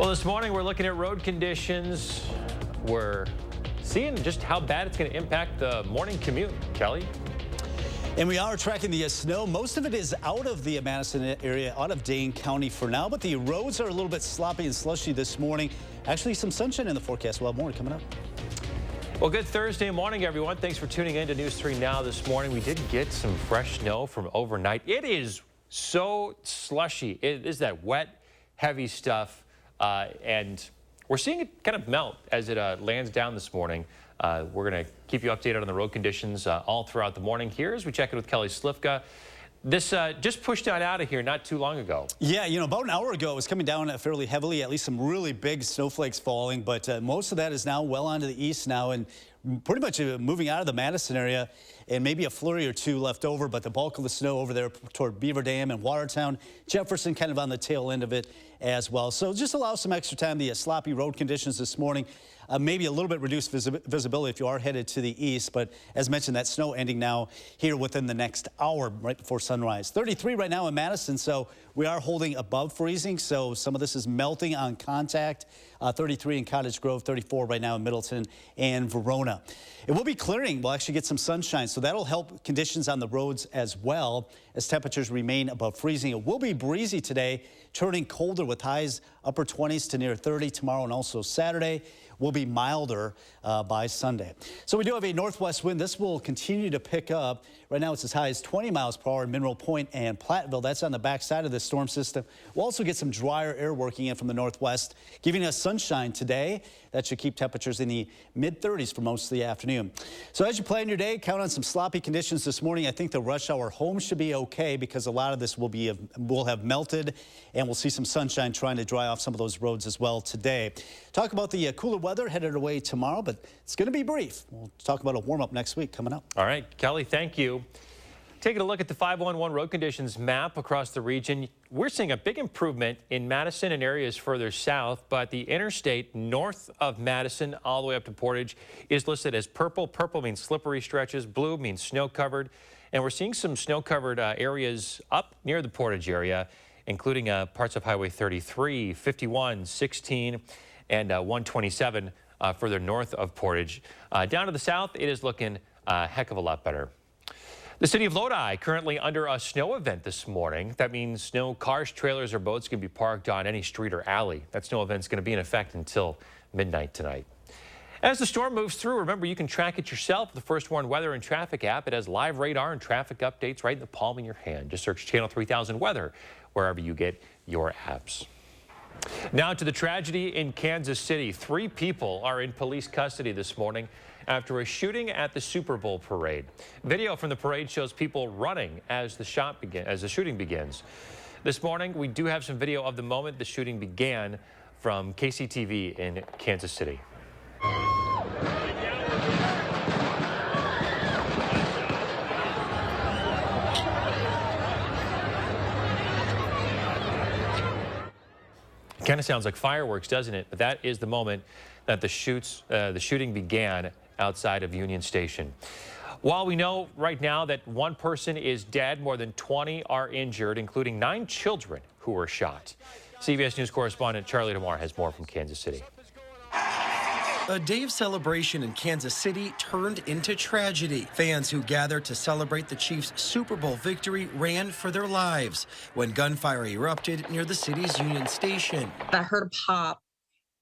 Well, this morning we're looking at road conditions. We're seeing just how bad it's going to impact the morning commute. Kelly? And we are tracking the snow. Most of it is out of the Madison area, out of Dane County for now, but the roads are a little bit sloppy and slushy this morning. Actually, some sunshine in the forecast. We'll have more coming up. Well, good Thursday morning, everyone. Thanks for tuning in to News 3 Now this morning. We did get some fresh snow from overnight. It is so slushy. It is that wet, heavy stuff, and we're seeing it kind of melt as it lands down this morning. We're going to keep you updated on the road conditions all throughout the morning here as we check in with Kelly Slifka. This just pushed on out of here not too long ago. Yeah, you know, about an hour ago it was coming down fairly heavily, at least some really big snowflakes falling, but most of that is now well onto the east now and pretty much moving out of the Madison area, and maybe a flurry or two left over, but the bulk of the snow over there toward Beaver Dam and Watertown, Jefferson kind of on the tail end of it as well. So just allow some extra time. The sloppy road conditions this morning, maybe a little bit reduced visibility if you are headed to the east, but as mentioned, that snow ending now here within the next hour right before sunrise. 33 right now in Madison, so we are holding above freezing, so some of this is melting on contact. 33 in Cottage Grove, 34 right now in Middleton and Verona. It will be clearing. We'll actually get some sunshine, so that'll help conditions on the roads as well as temperatures remain above freezing. It will be breezy today, turning colder with highs upper 20s to near 30 tomorrow, and also Saturday will be milder by Sunday. So we do have a northwest wind. This will continue to pick up. Right now it's as high as 20 miles per hour in Mineral Point and Platteville. That's on the backside of this storm system. We'll also get some drier air working in from the northwest, giving us sunshine today. That should keep temperatures in the mid-30s for most of the afternoon. So as you plan your day, count on some sloppy conditions this morning. I think the rush hour home should be okay because a lot of this will have melted, and we'll see some sunshine trying to dry off some of those roads as well today. Talk about the cooler weather headed away tomorrow, but it's going to be brief. We'll talk about a warm-up next week coming up. All right, Kelly, thank you. Taking a look at the 511 road conditions map across the region, we're seeing a big improvement in Madison and areas further south, but the interstate north of Madison all the way up to Portage is listed as purple. Purple means slippery stretches, blue means snow-covered, and we're seeing some snow-covered areas up near the Portage area, including parts of Highway 33, 51, 16, and 127 further north of Portage. Down to the south, it is looking a heck of a lot better. The city of Lodi currently under a snow event this morning. That means no cars, trailers, or boats can be parked on any street or alley. That snow event is going to be in effect until midnight tonight. As the storm moves through, remember you can track it yourself with the First Warn Weather and Traffic app. It has live radar and traffic updates right in the palm of your hand. Just search Channel 3000 Weather wherever you get your apps. Now to the tragedy in Kansas City. 3 people are in police custody this morning after a shooting at the Super Bowl parade. Video from the parade shows people running as the shooting begins. This morning, we do have some video of the moment the shooting began from KCTV in Kansas City. Kind of sounds like fireworks, doesn't it? But that is the moment that the shooting began outside of Union Station. While we know right now that 1 person is dead, more than 20 are injured, including 9 children who were shot. CBS News correspondent Charlie DeMar has more from Kansas City. A day of celebration in Kansas City turned into tragedy. Fans who gathered to celebrate the Chiefs' Super Bowl victory ran for their lives when gunfire erupted near the city's Union Station. I heard a pop,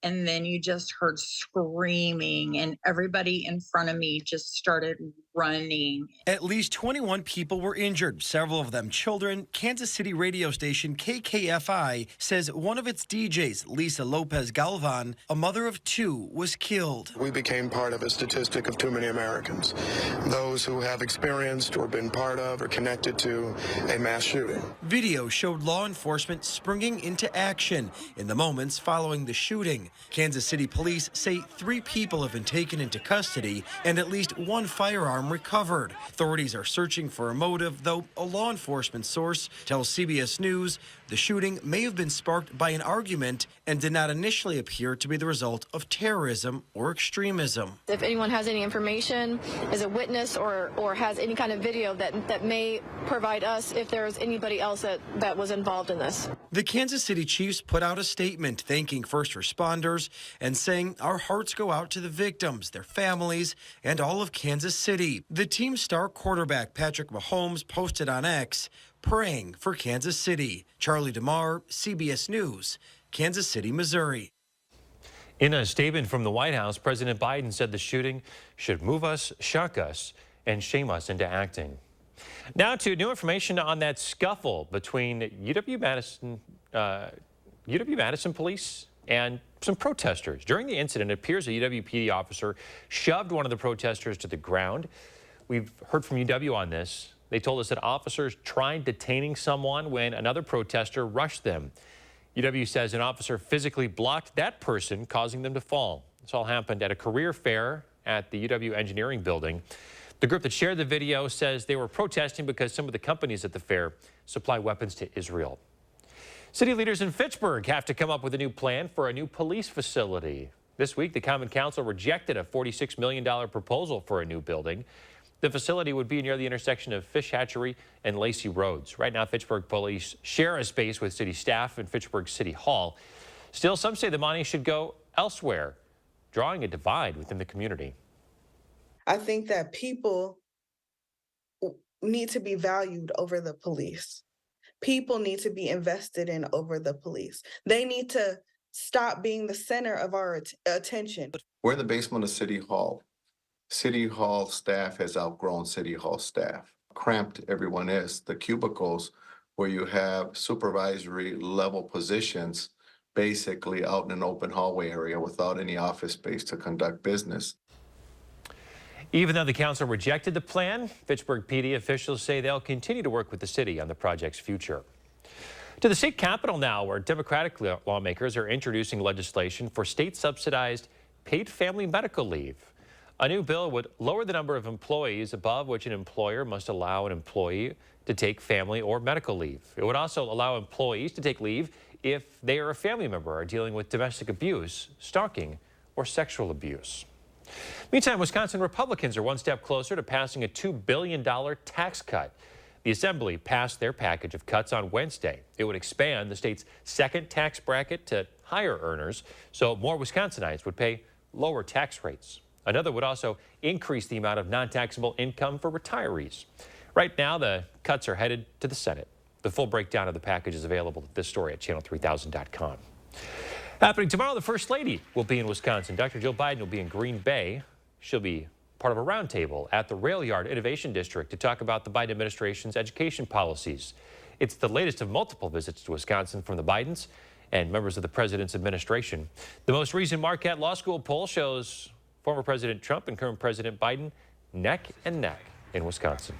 and then you just heard screaming, and everybody in front of me just started running. At least 21 people were injured, several of them children. Kansas City radio station KKFI says one of its DJs, Lisa Lopez Galvan, a mother of 2, was killed. We became part of a statistic of too many Americans, those who have experienced or been part of or connected to a mass shooting. Video showed law enforcement springing into action in the moments following the shooting. shooting. Kansas City police say 3 people have been taken into custody and at least 1 firearm recovered. Authorities are searching for a motive, though a law enforcement source tells CBS News the shooting may have been sparked by an argument and did not initially appear to be the result of terrorism or extremism. If anyone has any information, is a witness or has any kind of video that may provide us if there is anybody else that was involved in this. The Kansas City Chiefs put out a statement thanking first responders and saying our hearts go out to the victims, their families, and all of Kansas City. The team's star quarterback Patrick Mahomes posted on X, praying for Kansas City. Charlie DeMar, CBS News, Kansas City, Missouri. In a statement from the White House, President Biden said the shooting should move us, shock us, and shame us into acting. Now to new information on that scuffle between UW-Madison police and some protesters. During the incident, it appears a UW PD officer shoved one of the protesters to the ground. We've heard from UW on this. They told us that officers tried detaining someone when another protester rushed them. UW says an officer physically blocked that person, causing them to fall. This all happened at a career fair at the UW Engineering Building. The group that shared the video says they were protesting because some of the companies at the fair supply weapons to Israel. City leaders in Fitchburg have to come up with a new plan for a new police facility. This week, the Common Council rejected a $46 million proposal for a new building. The facility would be near the intersection of Fish Hatchery and Lacey Roads. Right now, Fitchburg police share a space with city staff in Fitchburg City Hall. Still, some say the money should go elsewhere, drawing a divide within the community. I think that people need to be valued over the police. People need to be invested in over the police. They need to stop being the center of our attention. We're in the basement of City Hall. City Hall staff has outgrown City Hall staff. Cramped everyone is. The cubicles where you have supervisory level positions basically out in an open hallway area without any office space to conduct business. Even though the council rejected the plan, Fitchburg PD officials say they'll continue to work with the city on the project's future. To the state capitol now, where Democratic lawmakers are introducing legislation for state-subsidized paid family medical leave. A new bill would lower the number of employees above which an employer must allow an employee to take family or medical leave. It would also allow employees to take leave if they are a family member or dealing with domestic abuse, stalking, or sexual abuse. Meantime, Wisconsin Republicans are one step closer to passing a $2 billion tax cut. The Assembly passed their package of cuts on Wednesday. It would expand the state's second tax bracket to higher earners, so more Wisconsinites would pay lower tax rates. Another would also increase the amount of non-taxable income for retirees. Right now, the cuts are headed to the Senate. The full breakdown of the package is available at this story at channel3000.com. Happening tomorrow, the First Lady will be in Wisconsin. Dr. Jill Biden will be in Green Bay. She'll be part of a roundtable at the Rail Yard Innovation District to talk about the Biden administration's education policies. It's the latest of multiple visits to Wisconsin from the Bidens and members of the president's administration. The most recent Marquette Law School poll shows former President Trump and current President Biden neck and neck in Wisconsin.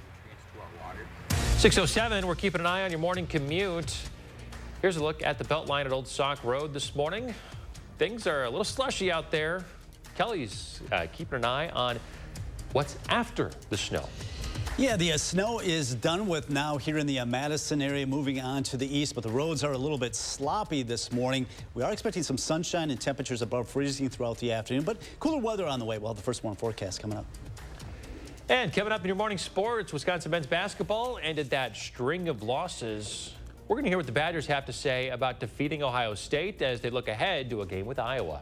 6:07, we're keeping an eye on your morning commute. Here's a look at the Beltline at Old Sauk Road this morning. Things are a little slushy out there. Kelly's keeping an eye on what's after the snow. Yeah, the snow is done with now here in the Madison area, moving on to the east, but the roads are a little bit sloppy this morning. We are expecting some sunshine and temperatures above freezing throughout the afternoon, but cooler weather on the way. We'll have the first morning forecast coming up. And coming up in your morning sports, Wisconsin men's basketball ended that string of losses. We're going to hear what the Badgers have to say about defeating Ohio State as they look ahead to a game with Iowa.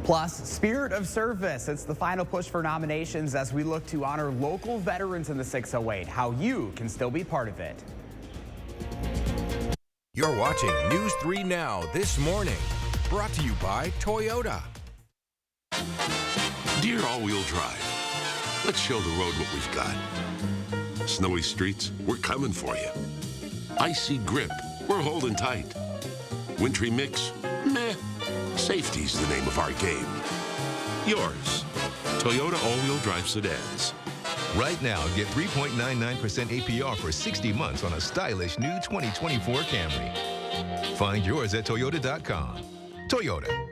Plus, Spirit of Service. It's the final push for nominations as we look to honor local veterans in the 608, how you can still be part of it. You're watching News 3 Now this morning, brought to you by Toyota. Dear all-wheel drive, let's show the road what we've got. Snowy streets, we're coming for you. Icy grip, we're holding tight. Wintry mix, meh. Safety's the name of our game. Yours, Toyota all-wheel drive sedans. Right now, get 3.99% APR for 60 months on a stylish new 2024 Camry. Find yours at Toyota.com. Toyota.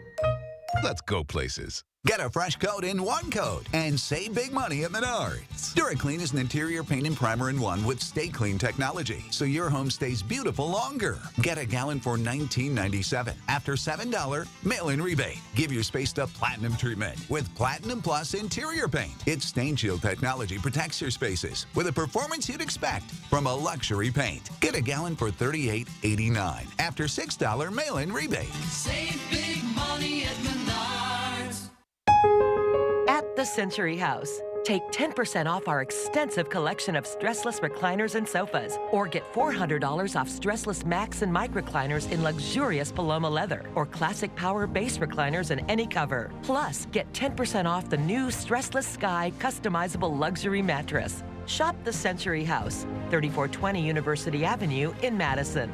Let's go places. Get a fresh coat in one coat and save big money at Menards. DuraClean is an interior paint and primer in one with Stay Clean technology, so your home stays beautiful longer. Get a gallon for $19.97. After $7 mail-in rebate. Give your space the Platinum treatment with Platinum Plus interior paint. Its stain shield technology protects your spaces with a performance you'd expect from a luxury paint. Get a gallon for $38.89. After $6 mail-in rebate. Save big money at Menards. At the Century House, take 10% off our extensive collection of stressless recliners and sofas, or get $400 off stressless Max and Mike recliners in luxurious Paloma leather, or classic power base recliners in any cover. Plus, get 10% off the new Stressless Sky customizable luxury mattress. Shop the Century House, 3420 University Avenue in Madison.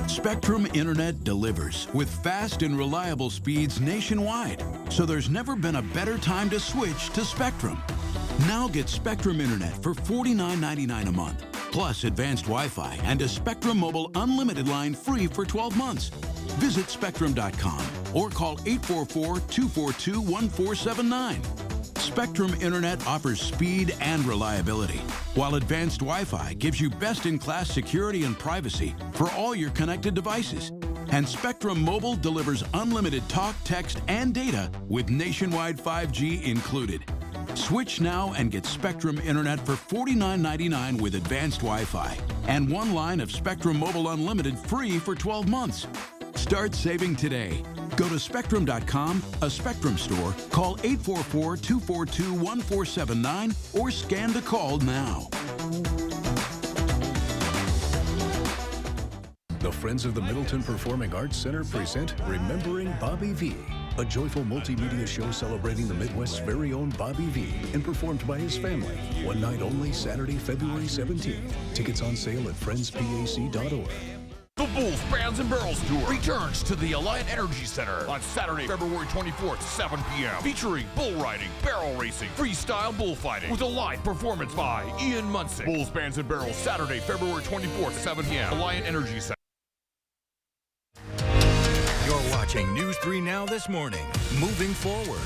Spectrum Internet delivers with fast and reliable speeds nationwide, so there's never been a better time to switch to Spectrum. Now get Spectrum Internet for $49.99 a month, plus advanced Wi-Fi and a Spectrum Mobile Unlimited line free for 12 months. Visit Spectrum.com or call 844-242-1479. Spectrum Internet offers speed and reliability, while advanced Wi-Fi gives you best-in-class security and privacy for all your connected devices. And Spectrum Mobile delivers unlimited talk, text, and data with nationwide 5G included. Switch now and get Spectrum Internet for $49.99 with advanced Wi-Fi and one line of Spectrum Mobile Unlimited free for 12 months. Start saving today. Go to Spectrum.com, a Spectrum store, call 844-242-1479, or scan the call now. The Friends of the Middleton Performing Arts Center present Remembering Bobby V, a joyful multimedia show celebrating the Midwest's very own Bobby V and performed by his family. One night only, Saturday, February 17th. Tickets on sale at friendspac.org. The Bulls Bands and Barrels Tour returns to the Alliant Energy Center on Saturday, February 24th, 7 p.m. Featuring bull riding, barrel racing, freestyle bullfighting with a live performance by Ian Munson. Bulls Bands and Barrels, Saturday, February 24th, 7 p.m. Alliant Energy Center. You're watching News 3 Now this morning. Moving forward.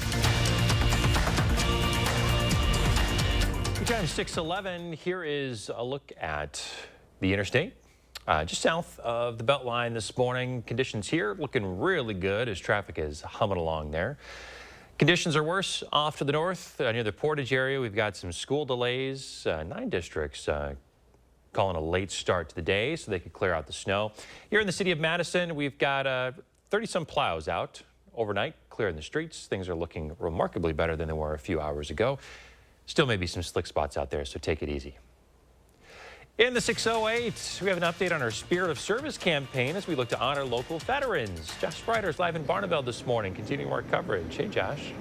Good time, 6:11. Here is a look at the interstate. Just south of the Beltline this morning. Conditions here looking really good as traffic is humming along there. Conditions are worse off to the north near the Portage area. We've got some school delays. 9 districts calling a late start to the day so they could clear out the snow. Here in the city of Madison, we've got 30-some plows out overnight, clearing the streets. Things are looking remarkably better than they were a few hours ago. Still may be some slick spots out there, so take it easy. In the 6:08, we have an update on our Spirit of Service campaign as we look to honor local veterans. Josh Sprider's live in Barnabelle this morning, continuing our coverage. Hey, Josh.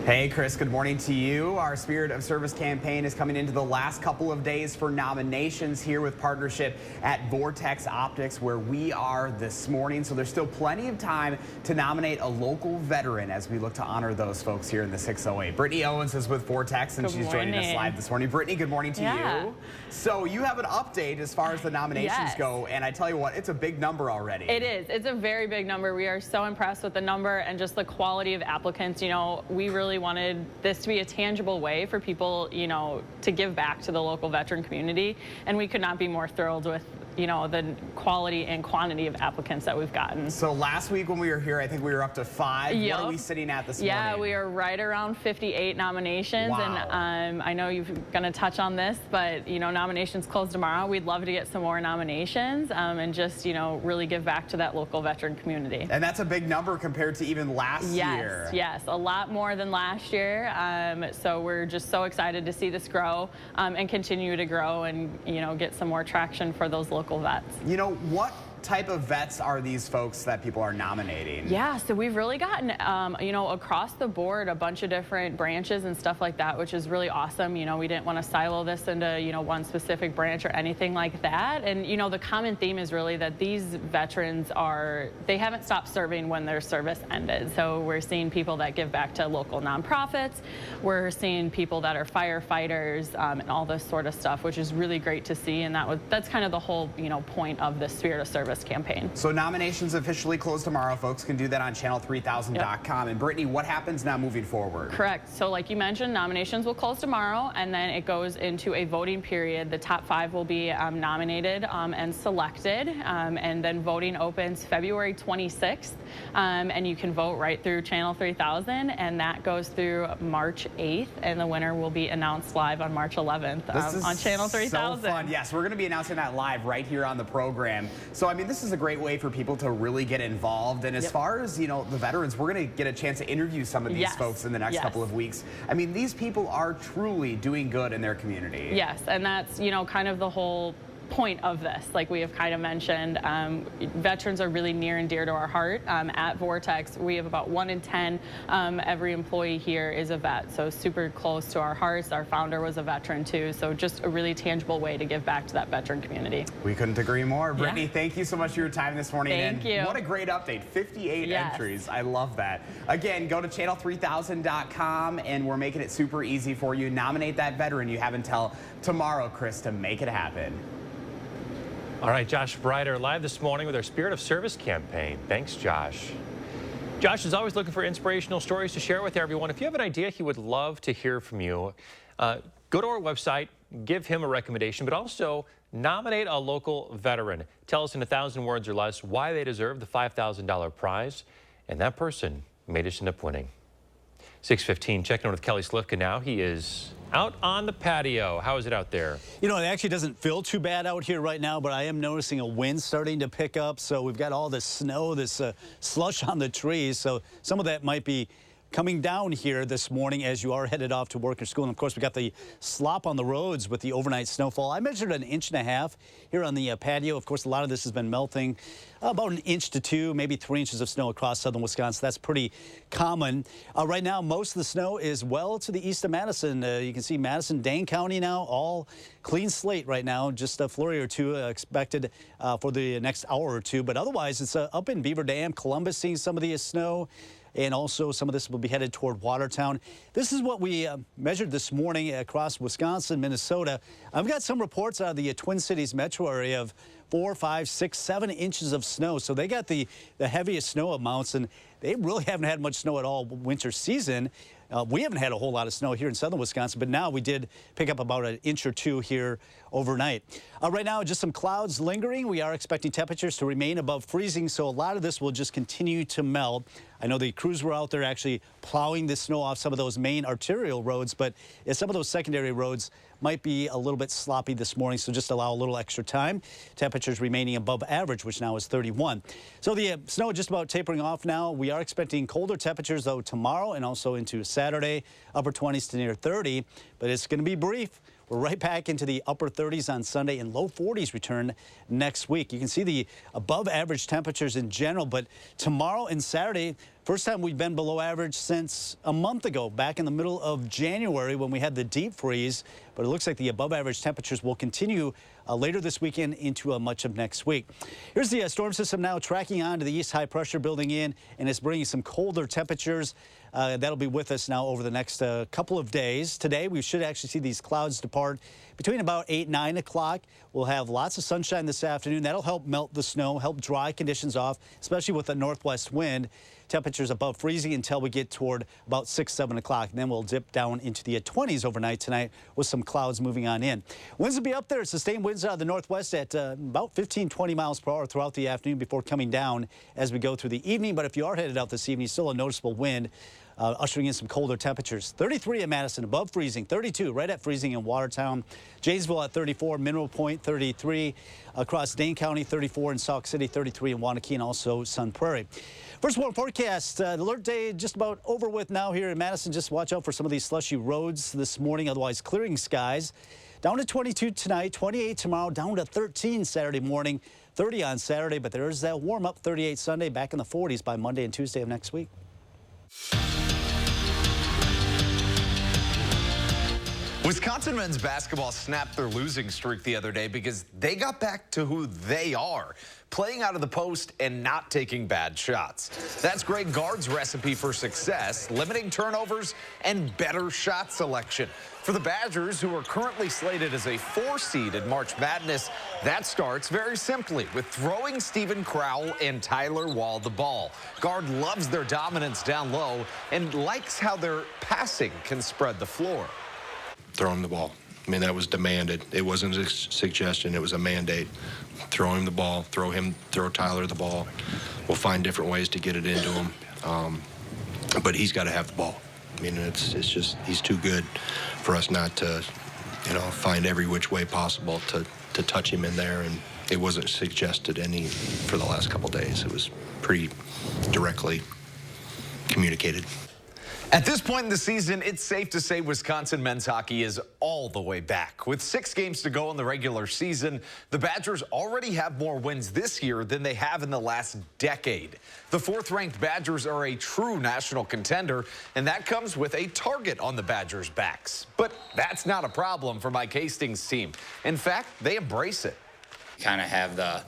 Hey, Chris, good morning to you. Our Spirit of Service campaign is coming into the last couple of days for nominations here with partnership at Vortex Optics, where we are this morning. So there's still plenty of time to nominate a local veteran as we look to honor those folks here in the 608. Brittany Owens is with Vortex, and she's joining us live this morning. Brittany, good morning to you. So you have an update as far as the nominations go, and I tell you what, it's a big number already. It is. It's a very big number. We are so impressed with the number and just the quality of applicants. You know, we really wanted this to be a tangible way for people, you know, to give back to the local veteran community, and we could not be more thrilled with, you know, the quality and quantity of applicants that we've gotten. So last week when we were here, I think we were up to 5. Yep. What are we sitting at this morning? Yeah, we are right around 58 nominations. Wow. And I know you're going to touch on this, but, you know, nominations close tomorrow. We'd love to get some more nominations and just, you know, really give back to that local veteran community. And that's a big number compared to even last year. Yes, a lot more than last year. So we're just so excited to see this grow and continue to grow and, you know, get some more traction for those local vets. You know, what type of vets are these folks that people are nominating? Yeah, so we've really gotten, you know, across the board, a bunch of different branches and stuff like that, which is really awesome. You know, we didn't want to silo this into, you know, one specific branch or anything like that. And, you know, the common theme is really that these veterans they haven't stopped serving when their service ended. So we're seeing people that give back to local nonprofits. We're seeing people that are firefighters and all this sort of stuff, which is really great to see. And that's kind of the whole, you know, point of the Spirit of Service campaign. So nominations officially close tomorrow. Folks can do that on channel3000.com. Yep. And Brittany, what happens now moving forward? Correct. So like you mentioned, nominations will close tomorrow, and then it goes into a voting period. The top 5 will be nominated and selected, and then voting opens February 26th, and you can vote right through Channel 3000, and that goes through March 8th, and the winner will be announced live on March 11th on Channel 3000. So fun. Yes, we're going to be announcing that live right here on the program. So, I mean, this is a great way for people to really get involved. And as far as, you know, the veterans, we're going to get a chance to interview some of these folks in the next couple of weeks. I mean, these people are truly doing good in their community. Yes, and that's, you know, kind of the whole point of this. Like we have kind of mentioned, veterans are really near and dear to our heart. At Vortex, we have about 1 in 10. Every employee here is a vet, so super close to our hearts. Our founder was a veteran too, so just a really tangible way to give back to that veteran community. We couldn't agree more. Brittany, thank you so much for your time this morning. Thank you. What a great update. 58 entries. I love that. Again, go to channel3000.com, and we're making it super easy for you. Nominate that veteran. You have until tomorrow, Chris, to make it happen. All right, Josh Breider live this morning with our Spirit of Service campaign. Thanks, Josh. Josh is always looking for inspirational stories to share with everyone. If you have an idea, he would love to hear from you. Go to our website, give him a recommendation, but also nominate a local veteran. Tell us in 1,000 words or less why they deserve the $5,000 prize, and that person may just end up winning. 6:15, checking in with Kelly Slifka now. He is out on the patio. How is it out there? You know, it actually doesn't feel too bad out here right now, but I am noticing a wind starting to pick up. So we've got all this snow, this slush on the trees. So some of that might be coming down here this morning as you are headed off to work or school. And of course, we got the slop on the roads with the overnight snowfall. I measured 1.5 inches here on the patio. Of course, a lot of this has been melting. About 1 inch to 2, maybe 3 inches of snow across southern Wisconsin. That's pretty common. Right now, most of the snow is well to the east of Madison. You can see Madison, Dane County now, all clean slate right now. Just a flurry or two expected for the next hour or two. But otherwise, it's up in Beaver Dam, Columbus seeing some of the snow. And also some of this will be headed toward Watertown. This is what we measured this morning across Wisconsin, Minnesota. I've got some reports out of the Twin Cities metro area of 4, 5, 6, 7 inches of snow. So they got the heaviest snow amounts, and they really haven't had much snow at all winter season. We haven't had a whole lot of snow here in southern Wisconsin, but now we did pick up about 1 inch or 2 here overnight. Right now, just some clouds lingering. We are expecting temperatures to remain above freezing, so a lot of this will just continue to melt. I know the crews were out there actually plowing the snow off some of those main arterial roads, but some of those secondary roads might be a little bit sloppy this morning, so just allow a little extra time. Temperatures remaining above average, which now is 31. So the snow just about tapering off now. We are expecting colder temperatures, though, tomorrow and also into Saturday, upper 20s to near 30, but it's going to be brief. We're right back into the upper 30s on Sunday, and low 40s return next week. You can see the above average temperatures in general, but tomorrow and Saturday, first time we've been below average since a month ago, back in the middle of January when we had the deep freeze. But it looks like the above average temperatures will continue later this weekend into much of next week. Here's the storm system now tracking on to the east, high pressure building in, and it's bringing some colder temperatures. That'll be with us now over the next couple of days. Today, we should actually see these clouds depart between about 8, 9 o'clock. We'll have lots of sunshine this afternoon. That'll help melt the snow, help dry conditions off, especially with the northwest wind. Temperatures above freezing until we get toward about 6, 7 o'clock. And then we'll dip down into the 20s overnight tonight with some clouds moving on in. Winds will be up there. Sustained winds out of the northwest at about 15, 20 miles per hour throughout the afternoon before coming down as we go through the evening. But if you are headed out this evening, still a noticeable wind. Ushering in some colder temperatures. 33 in Madison, above freezing. 32 right at freezing in Watertown. Janesville at 34, Mineral Point 33. Across Dane County, 34 in Sauk City, 33 in Waunakee, and also Sun Prairie. First warm forecast. Alert day just about over with now here in Madison. Just watch out for some of these slushy roads this morning, otherwise clearing skies. Down to 22 tonight, 28 tomorrow, down to 13 Saturday morning. 30 on Saturday, but there's that warm-up 38 Sunday, back in the 40s by Monday and Tuesday of next week. Wisconsin men's basketball snapped their losing streak the other day because they got back to who they are, playing out of the post and not taking bad shots. That's Greg Gard's recipe for success, limiting turnovers and better shot selection. For the Badgers, who are currently slated as a 4 seed in March Madness, that starts very simply with throwing Stephen Crowell and Tyler Wall the ball. Gard loves their dominance down low and likes how their passing can spread the floor. Throw him the ball. I mean, that was demanded. It wasn't a suggestion. It was a mandate. Throw him the ball. Throw Tyler the ball. We'll find different ways to get it into him. But he's got to have the ball. I mean, it's just he's too good for us not to, find every which way possible to touch him in there. And it wasn't suggested any for the last couple days. It was pretty directly communicated. At this point in the season, it's safe to say Wisconsin men's hockey is all the way back. With 6 games to go in the regular season, the Badgers already have more wins this year than they have in the last decade. The 4th-ranked Badgers are a true national contender, and that comes with a target on the Badgers' backs. But that's not a problem for Mike Hastings' team. In fact, they embrace it. Kind of have the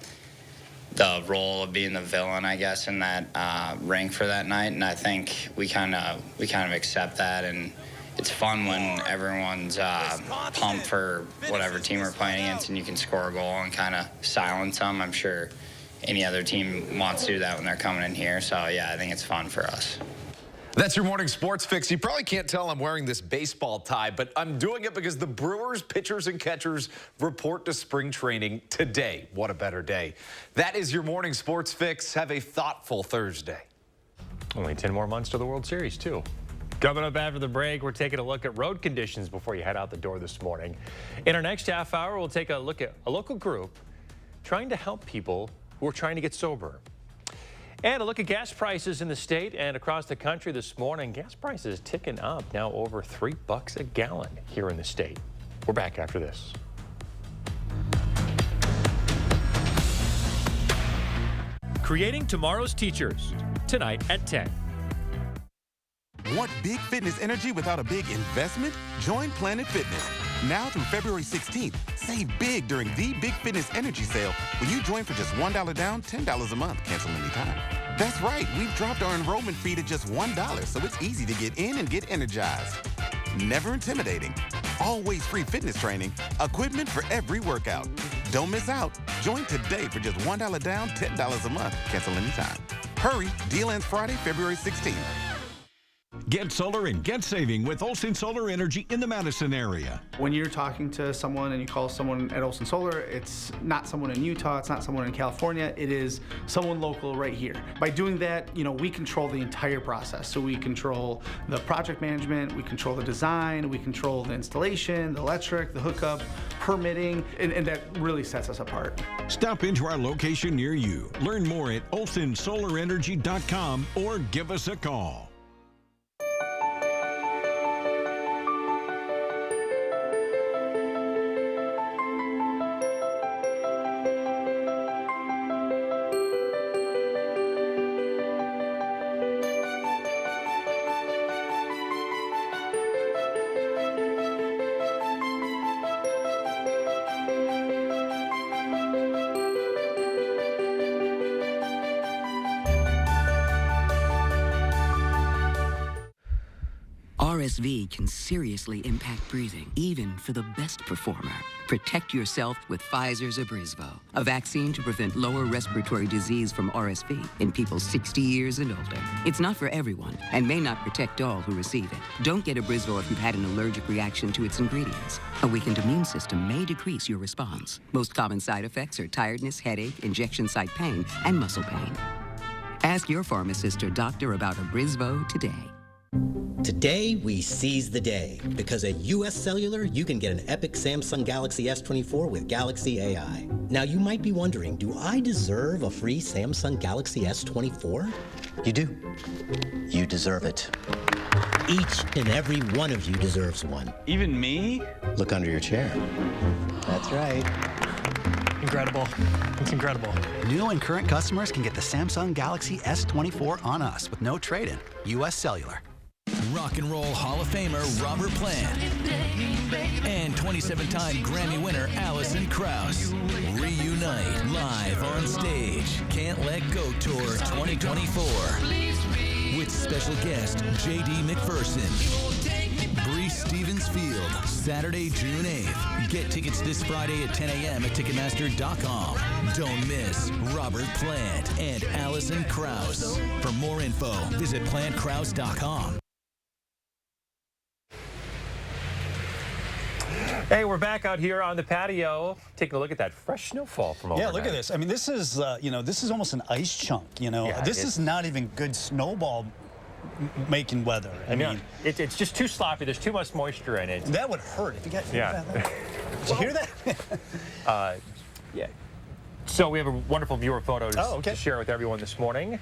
role of being the villain, I guess, in that rank for that night, and I think we kind of accept that, and it's fun when everyone's pumped for whatever team we're playing against, and you can score a goal and kind of silence them. I'm sure any other team wants to do that when they're coming in here, so yeah, I think it's fun for us. That's your morning sports fix. You probably can't tell I'm wearing this baseball tie, but I'm doing it because the Brewers pitchers and catchers report to spring training today. What a better day. That is your morning sports fix. Have a thoughtful Thursday. Only 10 more months to the World Series, too. Coming up after the break, we're taking a look at road conditions before you head out the door this morning. In our next half hour, we'll take a look at a local group trying to help people who are trying to get sober. And a look at gas prices in the state and across the country this morning. Gas prices ticking up, now over $3 a gallon here in the state. We're back after this. Creating Tomorrow's Teachers, tonight at 10. Want big fitness energy without a big investment? Join Planet Fitness. Now through February 16th, save big during the Big Fitness Energy Sale when you join for just $1 down, $10 a month. Cancel anytime. That's right, we've dropped our enrollment fee to just $1, so it's easy to get in and get energized. Never intimidating. Always free fitness training. Equipment for every workout. Don't miss out. Join today for just $1 down, $10 a month. Cancel anytime. Hurry, deal ends Friday, February 16th. Get solar and get saving with Olson Solar Energy in the Madison area. When you're talking to someone and you call someone at Olson Solar, it's not someone in Utah, it's not someone in California, it is someone local right here. By doing that, we control the entire process. So we control the project management, we control the design, we control the installation, the electric, the hookup, permitting, and that really sets us apart. Stop into our location near you. Learn more at olsonsolarenergy.com or give us a call. RSV can seriously impact breathing, even for the best performer. Protect yourself with Pfizer's Abrysvo, a vaccine to prevent lower respiratory disease from RSV in people 60 years and older. It's not for everyone and may not protect all who receive it. Don't get Abrysvo if you've had an allergic reaction to its ingredients. A weakened immune system may decrease your response. Most common side effects are tiredness, headache, injection site pain, and muscle pain. Ask your pharmacist or doctor about Abrysvo today. Today, we seize the day, because at US Cellular, you can get an epic Samsung Galaxy S24 with Galaxy AI. Now, you might be wondering, do I deserve a free Samsung Galaxy S24? You do. You deserve it. Each and every one of you deserves one. Even me? Look under your chair. That's right. Incredible. It's incredible. New and current customers can get the Samsung Galaxy S24 on us with no trade-in. U.S. Cellular. Rock and Roll Hall of Famer Robert Plant and 27-time Grammy winner Alison Krauss reunite live on stage. Can't Let Go Tour 2024 with special guest J.D. McPherson. Bree Stevens Field, Saturday, June 8th. Get tickets this Friday at 10 a.m. at Ticketmaster.com. Don't miss Robert Plant and Alison Krauss. For more info, visit plantkrauss.com. Hey, we're back out here on the patio, taking a look at that fresh snowfall from overnight. Yeah, look at this. I mean, this is, this is almost an ice chunk, Yeah, this is not even good snowball making weather. I mean, it's just too sloppy. There's too much moisture in it. That would hurt if you got. Yeah. Did you hear that? Yeah. So we have a wonderful viewer photo to share with everyone this morning.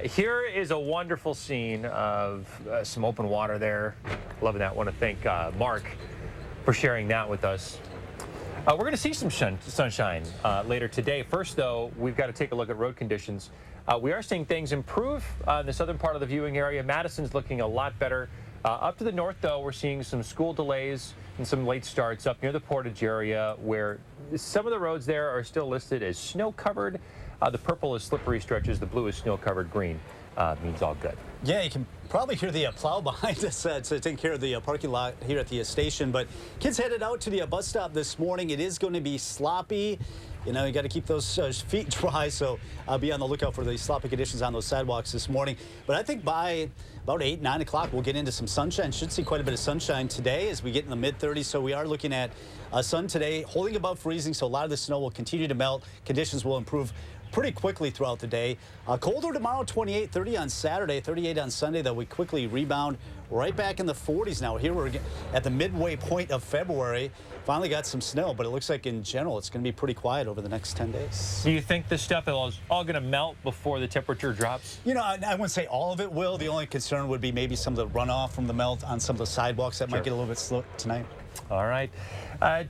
Here is a wonderful scene of some open water there. Loving that. Want to thank Mark for sharing that with us. We're going to see some sunshine later today. First, though, we've got to take a look at road conditions. We are seeing things improve in the southern part of the viewing area. Madison's looking a lot better. Up to the north, though, we're seeing some school delays and some late starts up near the Portage area, where some of the roads there are still listed as snow-covered. The purple is slippery stretches. The blue is snow-covered. Green means all good. Yeah, you can probably hear the plow behind us to take care of the parking lot here at the station. But kids headed out to the bus stop this morning. It is going to be sloppy. You know, you got to keep those feet dry, so be on the lookout for the sloppy conditions on those sidewalks this morning. But I think by about 8, 9 o'clock, we'll get into some sunshine. Should see quite a bit of sunshine today as we get in the mid-30s. So we are looking at sun today, holding above freezing. So a lot of the snow will continue to melt. Conditions will improve pretty quickly throughout the day. Colder tomorrow, 28, 30 on Saturday, 38 on Sunday. That we quickly rebound right back in the 40s now. Here we're at the midway point of February. Finally got some snow, but it looks like in general it's going to be pretty quiet over the next 10 days. Do you think this stuff is all going to melt before the temperature drops? You know, I wouldn't say all of it will. The only concern would be maybe some of the runoff from the melt on some of the sidewalks that might get a little bit slow tonight. All right.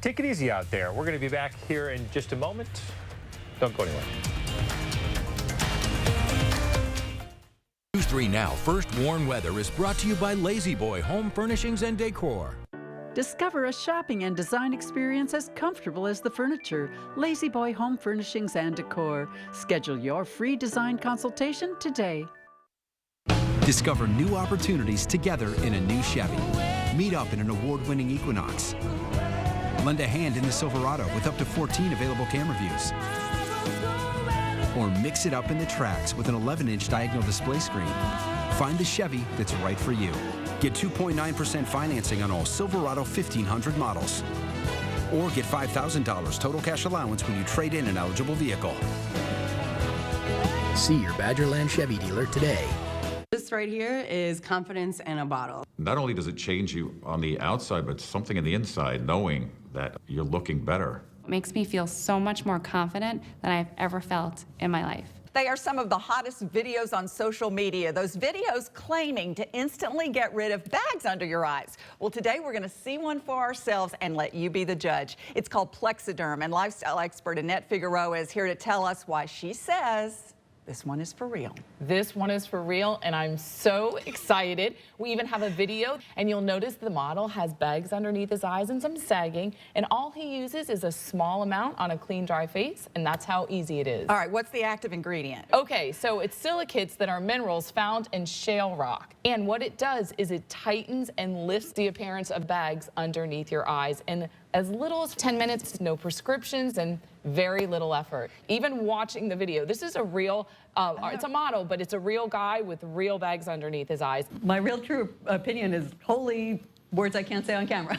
Take it easy out there. We're going to be back here in just a moment. Don't go anywhere. News 3 Now First Warn Weather is brought to you by Lazy Boy Home Furnishings and Decor. Discover a shopping and design experience as comfortable as the furniture. Lazy Boy Home Furnishings and Decor. Schedule your free design consultation today. Discover new opportunities together in a new Chevy. Meet up in an award-winning Equinox. Lend a hand in the Silverado with up to 14 available camera views. Or mix it up in the Trax with an 11-inch diagonal display screen. Find the Chevy that's right for you. Get 2.9% financing on all Silverado 1500 models. Or get $5,000 total cash allowance when you trade in an eligible vehicle. See your Badgerland Chevy dealer today. This right here is confidence in a bottle. Not only does it change you on the outside, but something in the inside, knowing that you're looking better. It makes me feel so much more confident than I've ever felt in my life. They are some of the hottest videos on social media. Those videos claiming to instantly get rid of bags under your eyes. Well, today we're going to see one for ourselves and let you be the judge. It's called Plexiderm, and lifestyle expert Annette Figueroa is here to tell us why she says this one is for real. This one is for real, and I'm so excited. We even have a video, and you'll notice the model has bags underneath his eyes and some sagging, and all he uses is a small amount on a clean, dry face, and that's how easy it is. All right, what's the active ingredient? Okay, so it's silicates that are minerals found in shale rock, and what it does is it tightens and lifts the appearance of bags underneath your eyes, and as little as 10 minutes, no prescriptions, and very little effort. Even watching the video, this is a real, it's a model, but it's a real guy with real bags underneath his eyes. My real true opinion is holy words I can't say on camera.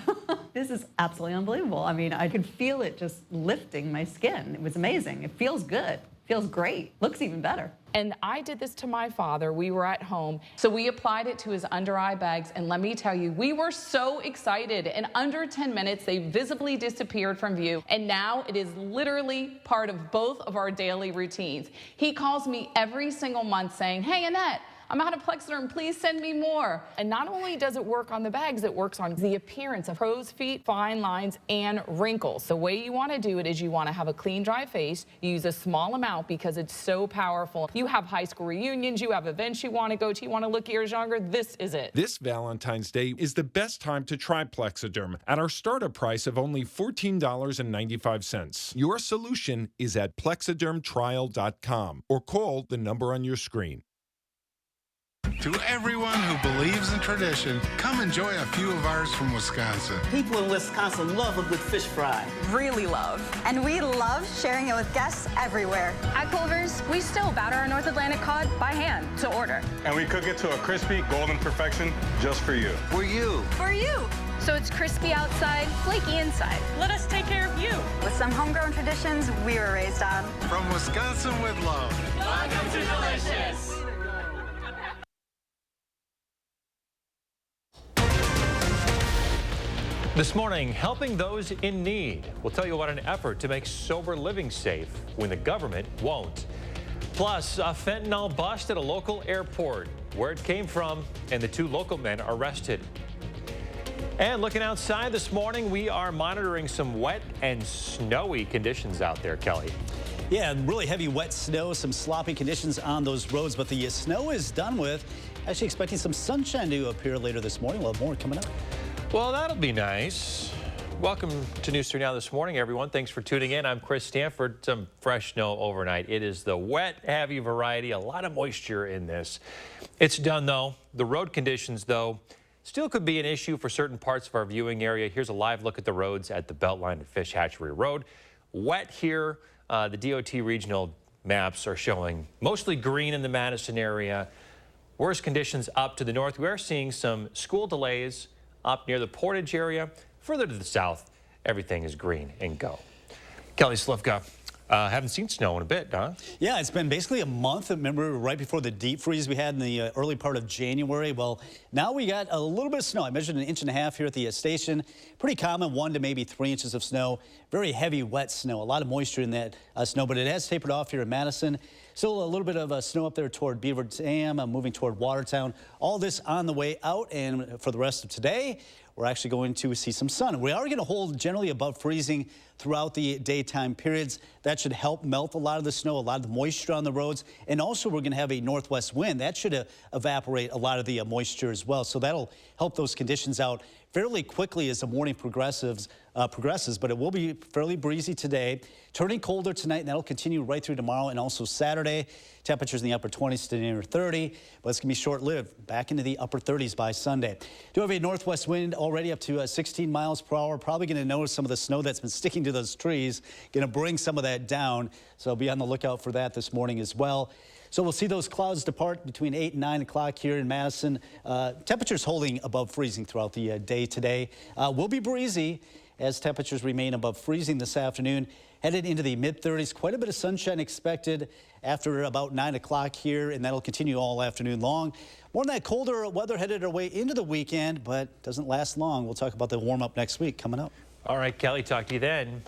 This is absolutely unbelievable. I mean, I could feel it just lifting my skin. It was amazing. It feels good. Feels great. Looks even better. And I did this to my father. We were at home. So we applied it to his under eye bags. And let me tell you, we were so excited. In under 10 minutes, they visibly disappeared from view. And now it is literally part of both of our daily routines. He calls me every single month saying, hey, Annette, I'm out of Plexiderm. Please send me more. And not only does it work on the bags, it works on the appearance of crow's feet, fine lines, and wrinkles. The way you want to do it is you want to have a clean, dry face. You use a small amount because it's so powerful. You have high school reunions, you have events you want to go to, you want to look years younger. This is it. This Valentine's Day is the best time to try Plexiderm at our startup price of only $14.95. Your solution is at plexidermtrial.com or call the number on your screen. To everyone who believes in tradition, come enjoy a few of ours from Wisconsin. People in Wisconsin love a good fish fry. Really love. And we love sharing it with guests everywhere. At Culver's, we still batter our North Atlantic cod by hand to order. And we cook it to a crispy, golden perfection just for you. For you. For you. So it's crispy outside, flaky inside. Let us take care of you. With some homegrown traditions we were raised on. From Wisconsin with love. Welcome to Delicious. This morning, helping those in need. We'll tell you about an effort to make sober living safe when the government won't. Plus, a fentanyl bust at a local airport, where it came from, and the 2 local men arrested. And looking outside this morning, we are monitoring some wet and snowy conditions out there, Kelly. Yeah, really heavy wet snow, some sloppy conditions on those roads, but the snow is done with. Actually expecting some sunshine to appear later this morning. We'll have more coming up. Well, that'll be nice. Welcome to News 3 Now this morning, everyone. Thanks for tuning in. I'm Chris Stanford. Some fresh snow overnight. It is the wet, heavy variety. A lot of moisture in this. It's done, though. The road conditions, though, still could be an issue for certain parts of our viewing area. Here's a live look at the roads at the Beltline and Fish Hatchery Road. Wet here. The DOT regional maps are showing mostly green in the Madison area. Worse conditions up to the north. We are seeing some school delays up near the Portage area. Further to the south, everything is green and go. Kelly Slivka, haven't seen snow in a bit, huh? Yeah, it's been basically a month. Remember, right before the deep freeze we had in the early part of January. Well, now we got a little bit of snow. I measured 1.5 inches here at the station. Pretty common, 1 to maybe 3 inches of snow. Very heavy, wet snow. A lot of moisture in that snow, but it has tapered off here in Madison. Still a little bit of snow up there toward Beaver Dam, moving toward Watertown. All this on the way out, and for the rest of today, we're actually going to see some sun. We are going to hold generally above freezing throughout the daytime periods. That should help melt a lot of the snow, a lot of the moisture on the roads. And also we're going to have a northwest wind. That should evaporate a lot of the moisture as well. So that'll help those conditions out fairly quickly as the morning progresses, but it will be fairly breezy today, turning colder tonight, and that'll continue right through tomorrow and also Saturday. Temperatures in the upper 20s to near 30, but it's going to be short-lived, back into the upper 30s by Sunday. Do have a northwest wind already up to 16 miles per hour. Probably going to notice some of the snow that's been sticking to those trees, going to bring some of that down, so be on the lookout for that this morning as well. So we'll see those clouds depart between 8 and 9 o'clock here in Madison. Temperatures holding above freezing throughout the day today. Will be breezy as temperatures remain above freezing this afternoon. Headed into the mid-30s. Quite a bit of sunshine expected after about 9 o'clock here, and that'll continue all afternoon long. More than that, colder weather headed our way into the weekend, but doesn't last long. We'll talk about the warm-up next week coming up. All right, Kelly, talk to you then.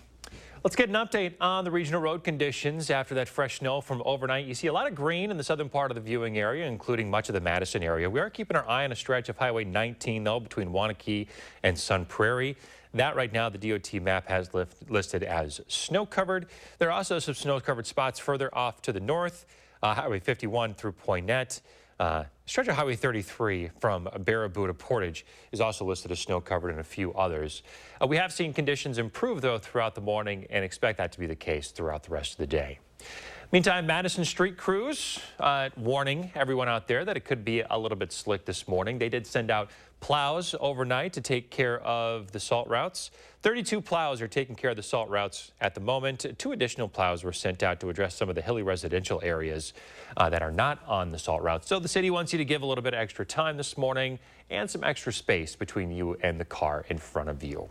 Let's get an update on the regional road conditions after that fresh snow from overnight. You see a lot of green in the southern part of the viewing area, including much of the Madison area. We are keeping our eye on a stretch of Highway 19, though, between Waunakee and Sun Prairie. That right now the DOT map has listed as snow-covered. There are also some snow-covered spots further off to the north. Highway 51 through Poinnette. Stretch of Highway 33 from Baraboo to Portage is also listed as snow-covered, and a few others. We have seen conditions improve, though, throughout the morning and expect that to be the case throughout the rest of the day. Meantime, Madison street crews warning everyone out there that it could be a little bit slick this morning. They did send out plows overnight to take care of the salt routes. 32 plows are taking care of the salt routes at the moment. 2 additional plows were sent out to address some of the hilly residential areas that are not on the salt routes. So the city wants you to give a little bit of extra time this morning and some extra space between you and the car in front of you.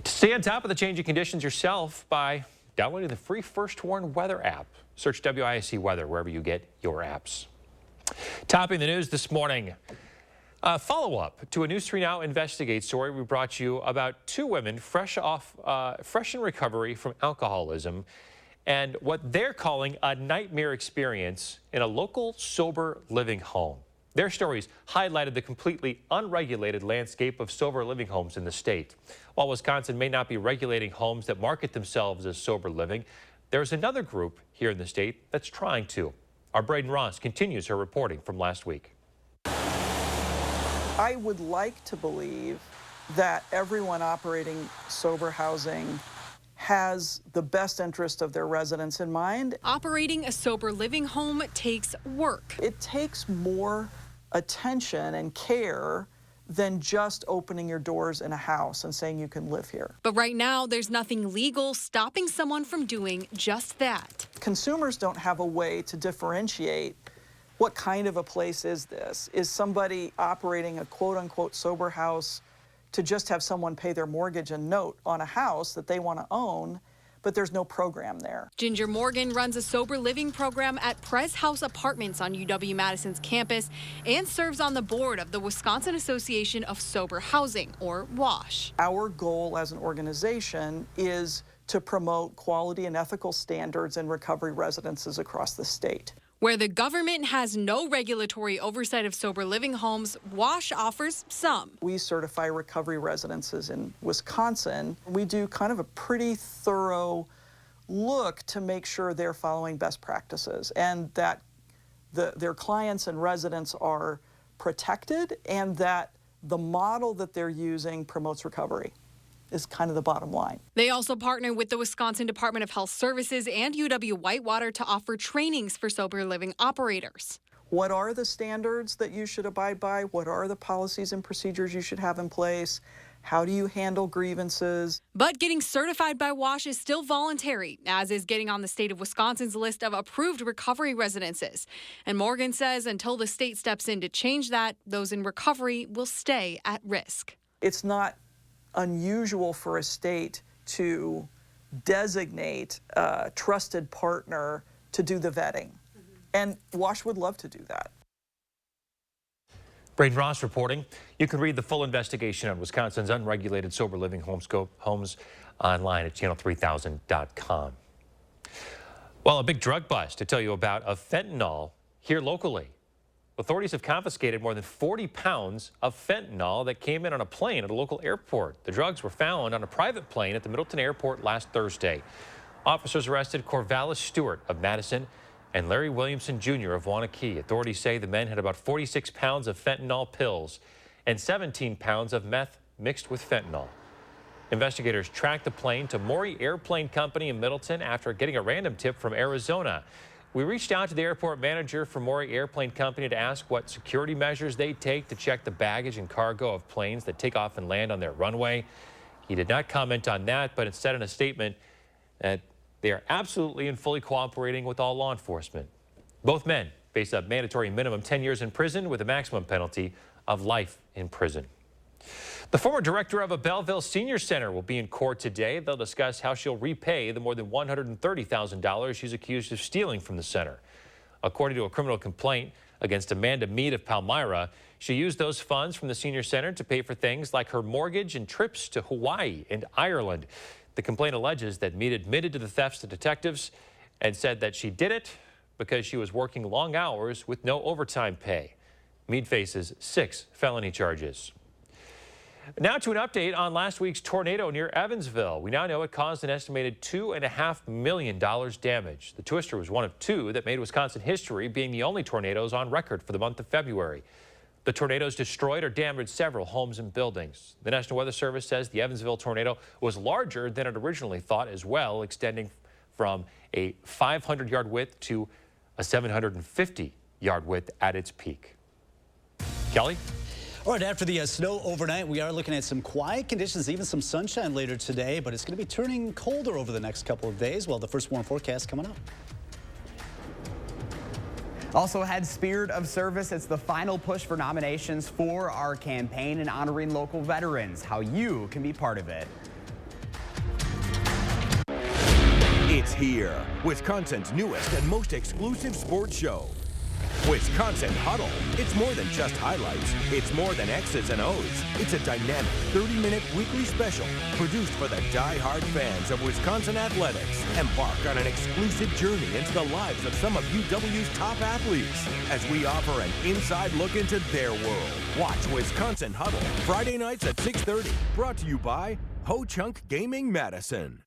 To stay on top of the changing conditions yourself by downloading the free First Warn Weather app. Search WISC Weather wherever you get your apps. Topping the news this morning. Follow-up to a News 3 Now Investigate story we brought you about 2 women fresh in recovery from alcoholism and what they're calling a nightmare experience in a local sober living home. Their stories highlighted the completely unregulated landscape of sober living homes in the state. While Wisconsin may not be regulating homes that market themselves as sober living, there's another group here in the state that's trying to. Our Braden Ross continues her reporting from last week. I would like to believe that everyone operating sober housing has the best interest of their residents in mind. Operating a sober living home takes work. It takes more attention and care than just opening your doors in a house and saying you can live here. But right now, there's nothing legal stopping someone from doing just that. Consumers don't have a way to differentiate what kind of a place is this. Is somebody operating a quote-unquote sober house to just have someone pay their mortgage and note on a house that they want to own, but there's no program there? Ginger Morgan runs a sober living program at Prez House Apartments on UW-Madison's campus and serves on the board of the Wisconsin Association of Sober Housing, or WASH. Our goal as an organization is to promote quality and ethical standards in recovery residences across the state. Where the government has no regulatory oversight of sober living homes, WASH offers some. We certify recovery residences in Wisconsin. We do kind of a pretty thorough look to make sure they're following best practices and that their clients and residents are protected and that the model that they're using promotes recovery. Is kind of the bottom line. They also partner with the Wisconsin Department of Health Services and UW-Whitewater to offer trainings for sober living operators. What are the standards that you should abide by? What are the policies and procedures you should have in place? How do you handle grievances? But getting certified by WASH is still voluntary, as is getting on the state of Wisconsin's list of approved recovery residences. And Morgan says until the state steps in to change that, those in recovery will stay at risk. It's not unusual for a state to designate a trusted partner to do the vetting. And WASH would love to do that. Braden Ross reporting. You can read the full investigation on Wisconsin's unregulated sober living homes online at channel3000.com. Well, a big drug bust to tell you about of fentanyl here locally. Authorities have confiscated more than 40 pounds of fentanyl that came in on a plane at a local airport. The drugs were found on a private plane at the Middleton Airport last Thursday. Officers arrested Corvallis Stewart of Madison and Larry Williamson Jr. of Wanakee. Authorities say the men had about 46 pounds of fentanyl pills and 17 pounds of meth mixed with fentanyl. Investigators tracked the plane to Maury Airplane Company in Middleton after getting a random tip from Arizona. We reached out to the airport manager for Maury Airplane Company to ask what security measures they take to check the baggage and cargo of planes that take off and land on their runway. He did not comment on that, but instead in a statement that they are absolutely and fully cooperating with all law enforcement. Both men face a mandatory minimum 10 years in prison with a maximum penalty of life in prison. The former director of a Belleville Senior Center will be in court today. They'll discuss how she'll repay the more than $130,000 she's accused of stealing from the center. According to a criminal complaint against Amanda Mead of Palmyra, she used those funds from the senior center to pay for things like her mortgage and trips to Hawaii and Ireland. The complaint alleges that Mead admitted to the thefts to detectives and said that she did it because she was working long hours with no overtime pay. Mead faces 6 felony charges. Now to an update on last week's tornado near Evansville. We now know it caused an estimated $2.5 million damage. The twister was one of 2 that made Wisconsin history, being the only tornadoes on record for the month of February. The tornadoes destroyed or damaged several homes and buildings. The National Weather Service says the Evansville tornado was larger than it originally thought as well, extending from a 500-yard width to a 750-yard width at its peak. Kelly? All right, after the snow overnight, we are looking at some quiet conditions, even some sunshine later today, but it's going to be turning colder over the next couple of days. Well, the first warm forecast coming up. Also ahead, Spirit of Service. It's the final push for nominations for our campaign in honoring local veterans. How you can be part of it. It's here, Wisconsin's newest and most exclusive sports show. Wisconsin Huddle. It's more than just highlights. It's more than X's and O's. It's a dynamic 30-minute weekly special produced for the die-hard fans of Wisconsin athletics. Embark on an exclusive journey into the lives of some of UW's top athletes as we offer an inside look into their world. Watch Wisconsin Huddle Friday nights at 6:30. Brought to you by Ho Chunk Gaming Madison.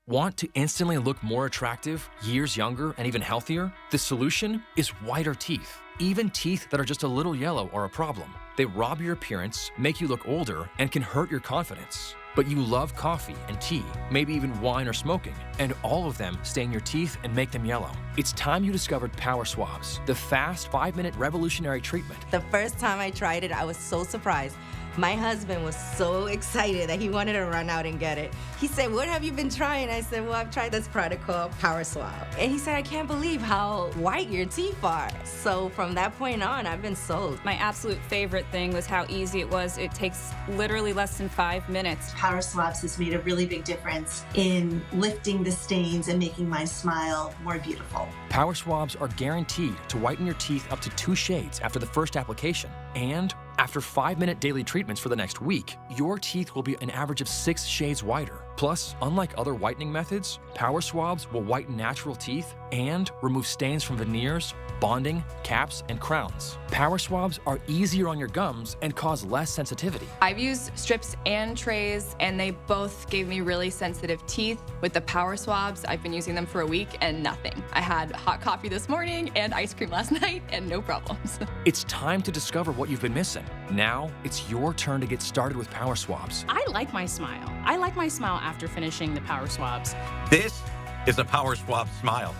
Want to instantly look more attractive, years younger, and even healthier? The solution is whiter teeth. Even teeth that are just a little yellow are a problem. They rob your appearance, make you look older, and can hurt your confidence. But you love coffee and tea, maybe even wine or smoking, and all of them stain your teeth and make them yellow. It's time you discovered Power Swabs, the fast 5-minute revolutionary treatment. The first time I tried it, I was so surprised. My husband was so excited that he wanted to run out and get it. He said, "What have you been trying?" I said, "Well, I've tried this product called Power Swab." And he said, "I can't believe how white your teeth are." So from that point on, I've been sold. My absolute favorite thing was how easy it was. It takes literally less than 5 minutes. Power Swabs has made a really big difference in lifting the stains and making my smile more beautiful. Power Swabs are guaranteed to whiten your teeth up to 2 shades after the first application. And after 5-minute daily treatments for the next week, your teeth will be an average of 6 shades whiter. Plus, unlike other whitening methods, Power Swabs will whiten natural teeth and remove stains from veneers, bonding, caps, and crowns. Power Swabs are easier on your gums and cause less sensitivity. I've used strips and trays, and they both gave me really sensitive teeth. With the Power Swabs, I've been using them for a week and nothing. I had hot coffee this morning and ice cream last night and no problems. It's time to discover what you've been missing. Now, it's your turn to get started with Power Swabs. I like my smile. I like my smile after finishing the Power Swabs. This is a Power Swab smile.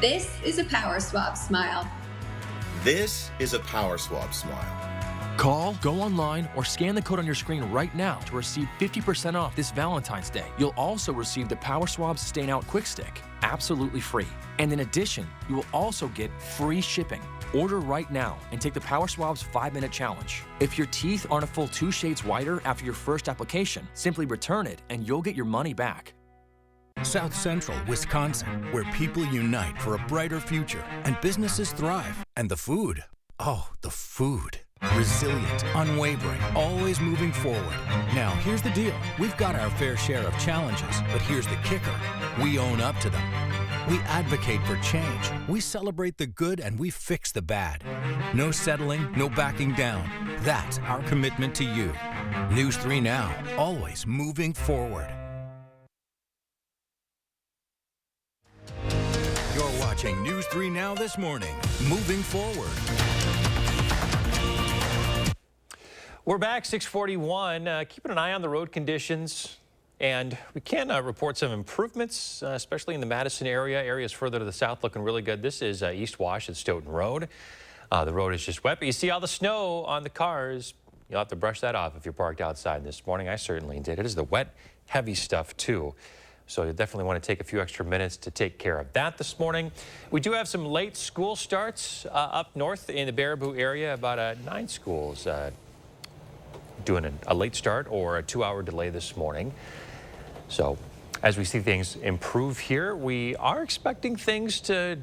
This is a Power Swab smile. This is a Power Swab smile. Call, go online, or scan the code on your screen right now to receive 50% off this Valentine's Day. You'll also receive the Power Swabs Stain Out Quick Stick, absolutely free. And in addition, you will also get free shipping. Order right now and take the Power Swabs 5-minute challenge. If your teeth aren't a full 2 shades whiter after your first application, simply return it and you'll get your money back. South Central, Wisconsin, where people unite for a brighter future and businesses thrive. And the food, oh, the food. Resilient, unwavering, always moving forward. Now, here's the deal. We've got our fair share of challenges, but here's the kicker. We own up to them. We advocate for change. We celebrate the good and we fix the bad. No settling, no backing down. That's our commitment to you. News 3 Now, always moving forward. You're watching News 3 Now this morning, moving forward. We're back, 641, keeping an eye on the road conditions. And we can report some improvements, especially in the Madison area. Areas further to the south looking really good. This is East Wash at Stoughton Road. The road is just wet, but you see all the snow on the cars. You'll have to brush that off if you're parked outside this morning. I certainly did. It is the wet, heavy stuff, too. So you definitely want to take a few extra minutes to take care of that this morning. We do have some late school starts up north in the Baraboo area. About 9 schools doing a late start or a 2-hour delay this morning. So as we see things improve here, we are expecting things to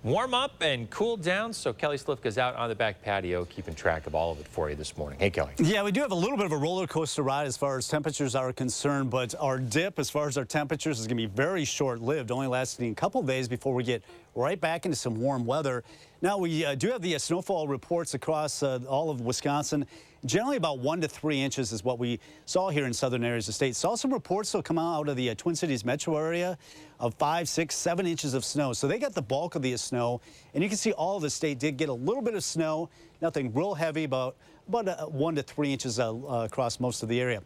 warm up and cool down. So Kelly Slifka's out on the back patio keeping track of all of it for you this morning. Hey, Kelly. Yeah, we do have a little bit of a roller coaster ride as far as temperatures are concerned, but our dip as far as our temperatures is going to be very short-lived, only lasting a couple days before we get right back into some warm weather. Now, we do have the snowfall reports across all of Wisconsin. Generally about 1 to 3 inches is what we saw here in southern areas of the state. Saw some reports still come out of the Twin Cities metro area of 5, 6, 7 inches of snow. So they got the bulk of the snow. And you can see all of the state did get a little bit of snow. Nothing real heavy, about 1 to 3 inches across most of the area.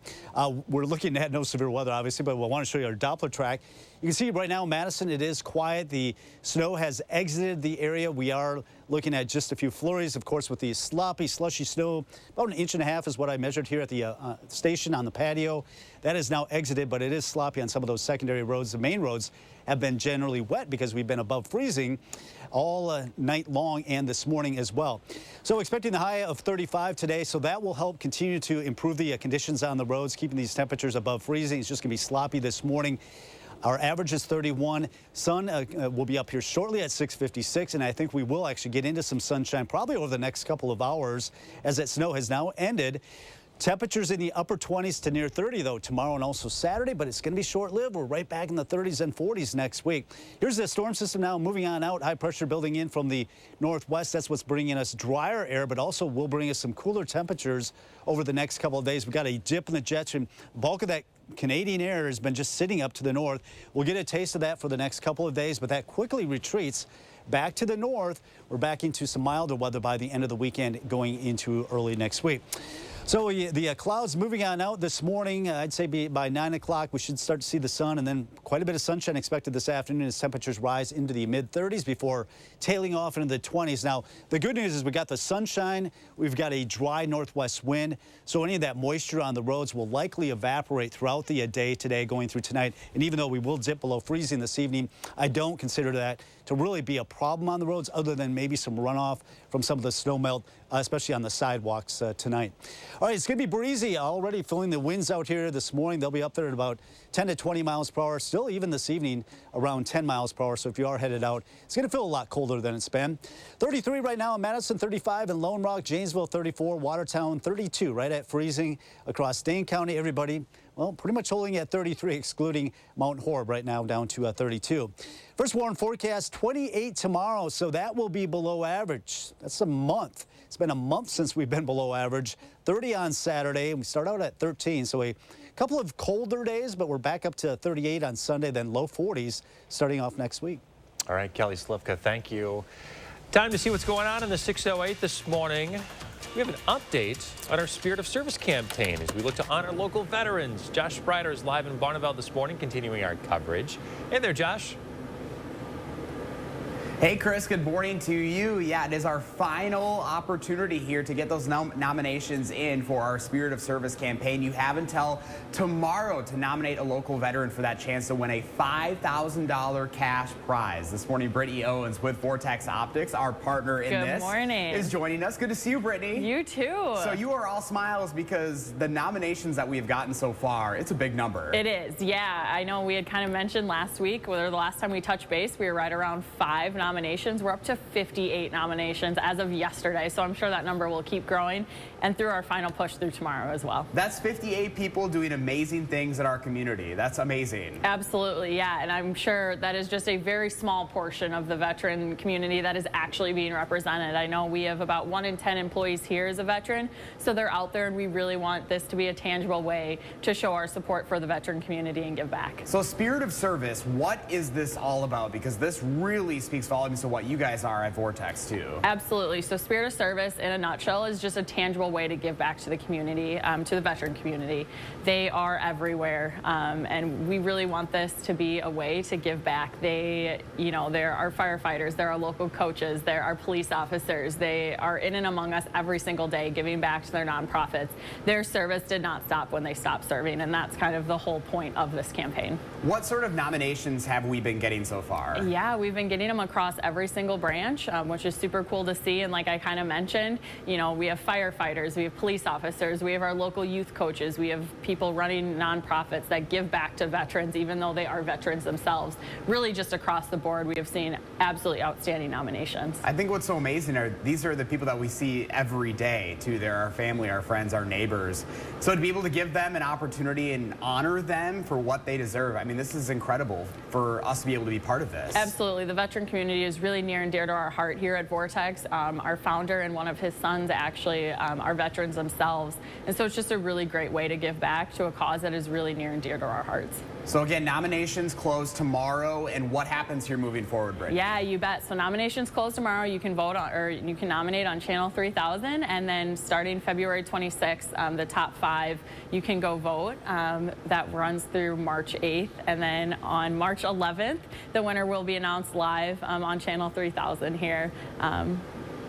We're looking at no severe weather, obviously, but we want to show you our Doppler track. You can see right now, Madison, it is quiet. The snow has exited the area. We are looking at just a few flurries, of course, with the sloppy, slushy snow. About 1.5 inches is what I measured here at the station on the patio. That is now exited, but it is sloppy on some of those secondary roads. The main roads have been generally wet because we've been above freezing all night long and this morning as well. So expecting the high of 35 today, so that will help continue to improve the conditions on the roads, keeping these temperatures above freezing. It's just going to be sloppy this morning. Our average is 31. Sun will be up here shortly at 6:56, and I think we will actually get into some sunshine probably over the next couple of hours as that snow has now ended. Temperatures in the upper 20s to near 30, though, tomorrow and also Saturday, but it's going to be short-lived. We're right back in the 30s and 40s next week. Here's the storm system now moving on out. High pressure building in from the northwest. That's what's bringing us drier air, but also will bring us some cooler temperatures over the next couple of days. We've got a dip in the jets, and bulk of that Canadian air has been just sitting up to the north. We'll get a taste of that for the next couple of days, but that quickly retreats back to the north. We're back into some milder weather by the end of the weekend going into early next week. So the clouds moving on out this morning. I'd say by 9 o'clock we should start to see the sun, and then quite a bit of sunshine expected this afternoon as temperatures rise into the mid-30s before tailing off into the 20s. Now, the good news is we got the sunshine. We've got a dry northwest wind, so any of that moisture on the roads will likely evaporate throughout the day today going through tonight. And even though we will dip below freezing this evening, I don't consider that to really be a problem on the roads other than maybe some runoff from some of the snow melt, especially on the sidewalks tonight. All right, it's going to be breezy. Already feeling the winds out here this morning. They'll be up there at about 10 to 20 miles per hour. Still, even this evening, around 10 miles per hour. So if you are headed out, it's going to feel a lot colder than it's been. 33 right now in Madison, 35 in Lone Rock, Janesville 34, Watertown 32, right at freezing across Dane County. Everybody, well, pretty much holding at 33, excluding Mount Horeb right now down to 32. First warn forecast 28 tomorrow, so that will be below average. That's a month. It's been a month since we've been below average. 30 on Saturday, and we start out at 13, so a couple of colder days, but we're back up to 38 on Sunday, then low 40s starting off next week. All right, Kelly Slivka, thank you. Time to see what's going on in the 608 this morning. We have an update on our Spirit of Service campaign as we look to honor local veterans. Josh Sprider is live in Barneveld this morning, continuing our coverage. Hey there, Josh. Hey, Chris, good morning to you. Yeah, it is our final opportunity here to get those nominations in for our Spirit of Service campaign. You have until tomorrow to nominate a local veteran for that chance to win a $5,000 cash prize. This morning, Brittany Owens with Vortex Optics, our partner in this, is joining us. Good to see you, Brittany. You too. So you are all smiles because the nominations that we have gotten so far, it's a big number. It is, yeah. I know we had kind of mentioned last week, or the last time we touched base, we were right around 5 nominations. We're up to 58 nominations as of yesterday, so I'm sure that number will keep growing and through our final push through tomorrow as well. That's 58 people doing amazing things in our community. That's amazing. Absolutely, yeah, and I'm sure that is just a very small portion of the veteran community that is actually being represented. I know we have about 1 in 10 employees here as a veteran, so they're out there, and we really want this to be a tangible way to show our support for the veteran community and give back. So Spirit of Service, what is this all about? Because this really speaks volumes to what you guys are at Vortex too. Absolutely. So Spirit of Service in a nutshell is just a tangible way to give back to the community, to the veteran community. They are everywhere, and we really want this to be a way to give back. They, they're our firefighters, they're our local coaches, they're our police officers. They are in and among us every single day giving back to their nonprofits. Their service did not stop when they stopped serving, and that's kind of the whole point of this campaign. What sort of nominations have we been getting so far? Yeah, we've been getting them across every single branch, which is super cool to see. And like I kind of mentioned, we have firefighters, we have police officers, we have our local youth coaches, we have people running nonprofits that give back to veterans, even though they are veterans themselves. Really just across the board, we have seen absolutely outstanding nominations. I think what's so amazing are these are the people that we see every day too. They're our family, our friends, our neighbors. So to be able to give them an opportunity and honor them for what they deserve, I mean, this is incredible for us to be able to be part of this. Absolutely. The veteran community is really near and dear to our heart here at Vortex. Our founder and one of his sons actually are veterans themselves. And so it's just a really great way to give back to a cause that is really near and dear to our hearts. So again, nominations close tomorrow, and what happens here moving forward, Brittany? Yeah, you bet. So nominations close tomorrow. You can vote on, or you can nominate on Channel 3000, and then starting February 26th, the top 5, you can go vote. That runs through March 8th, and then on March 11th, the winner will be announced live on Channel 3000 here.